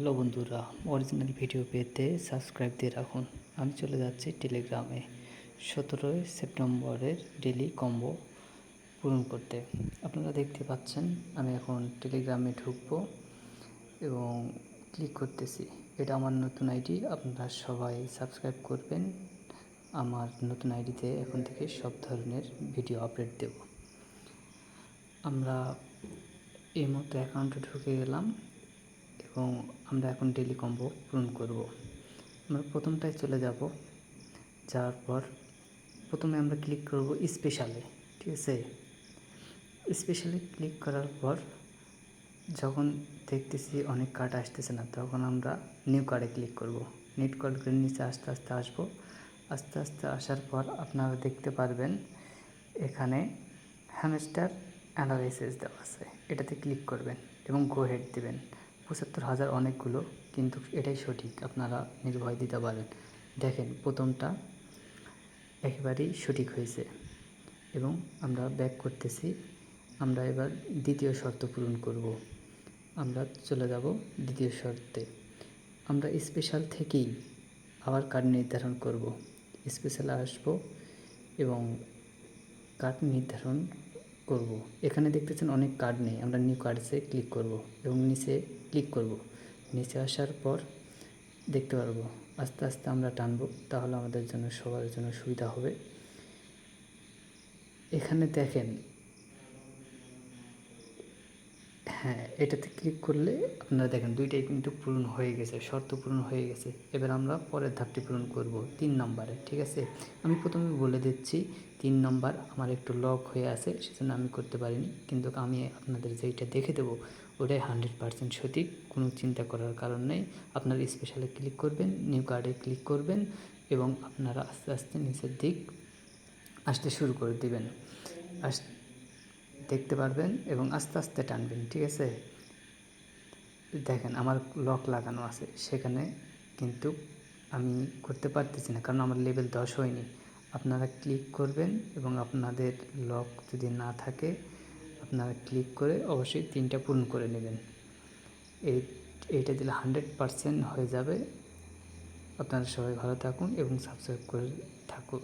Hello বন্ধুরা, original video পেতে subscribe দিয়ে রাখুন। আমি চলে যাচ্ছি টেলিগ্রামে 17 সেপ্টেম্বরের ডেলি কম্বো পূরণ করতে। আপনারা দেখতে পাচ্ছেন আমি এখন টেলিগ্রামে ঢুকবো এবং ক্লিক করতেছি। এটা আমার নতুন আইডি, আপনারা সবাই সাবস্ক্রাইব করবেন। আমার নতুন আইডিতে এখন থেকে সব ধরনের ভিডিও আপলোড দেব। আমরা এই মতো অ্যাকাউন্টে ঢুকে গেলাম এবং আমরা এখন ডেলি কম্বো পূরণ করব। আমরা প্রথমটায় চলে যাব, যাওয়ার পর প্রথমে আমরা ক্লিক করব স্পেশালে। ঠিক আছে, স্পেশালে ক্লিক করার পর যখন দেখতেছি অনেক কার্ড আসতেছে না, তখন আমরা নিউ কার্ডে ক্লিক করব। নিউ কার্ডের নিচে আস্তে আস্তে আসবো। আস্তে আস্তে আসার পর আপনারা দেখতে পারবেন এখানে হ্যামস্টার অ্যানালাইসিস দেওয়া আছে, এটাতে ক্লিক করবেন এবং গো হেড দেবেন। ৭৫,০০০ অনেকগুলো, কিন্তু এটাই সঠিক, আপনারা নির্ভয় দিতে পারেন। দেখেন প্রথমটা একেবারেই সঠিক হয়েছে এবং আমরা ব্যাক করতেছি। আমরা এবার দ্বিতীয় শর্ত পূরণ করব। আমরা চলে যাব দ্বিতীয় শর্তে। আমরা স্পেশাল থেকেই আবার কার্ড নির্ধারণ করব। স্পেশালে আসব এবং কার্ড নির্ধারণ করব। এখানে দেখতেছেন অনেক কার্ড নেই, আমরা নিউ কার্ডসে ক্লিক করব এবং নিচে ক্লিক করব। নিচে আসার পর দেখতে পারবো আস্তে আস্তে আমরা টানবো, তাহলে আমাদের জন্য সবার জন্য সুবিধা হবে। এখানে দেখেন, হ্যাঁ, এটাতে ক্লিক করলে আপনারা দেখেন দুইটাই কিন্তু পূরণ হয়ে গেছে, শর্ত পূরণ হয়ে গেছে। এবার আমরা পরের ধাপটি পূরণ করব 3 নম্বরে। ঠিক আছে, আমি প্রথমে বলে দিচ্ছি 3 নম্বর আমার একটু লক হয়ে আছে, সেজন্য আমি করতে পারিনি, কিন্তু আমি আপনাদের যেইটা দেখে দেবো ওটাই 100% সঠিক, কোনো চিন্তা করার কারণ নেই। আপনারা স্পেশালে ক্লিক করবেন, নিউ কার্ডে ক্লিক করবেন এবং আপনারা আস্তে আস্তে নিচের দিক আসতে শুরু করে দিবেন, দেখতে পারবেন এবং আস্তে আস্তে টানবেন। ঠিক আছে, দেখেন আমার লক লাগানো আছে, সেখানে কিন্তু আমি করতে পারতেছি না, কারণ আমার লেভেল 10 হয়নি। আপনারা ক্লিক করবেন এবং আপনাদের লক যদি না থাকে আপনারা ক্লিক করে অবশ্যই 3টা পূরণ করে নেবেন। এইটা দিলে 100% হয়ে যাবে। আপনারা সবাই ভালো থাকুন এবং সাবস্ক্রাইব করে থাকুন।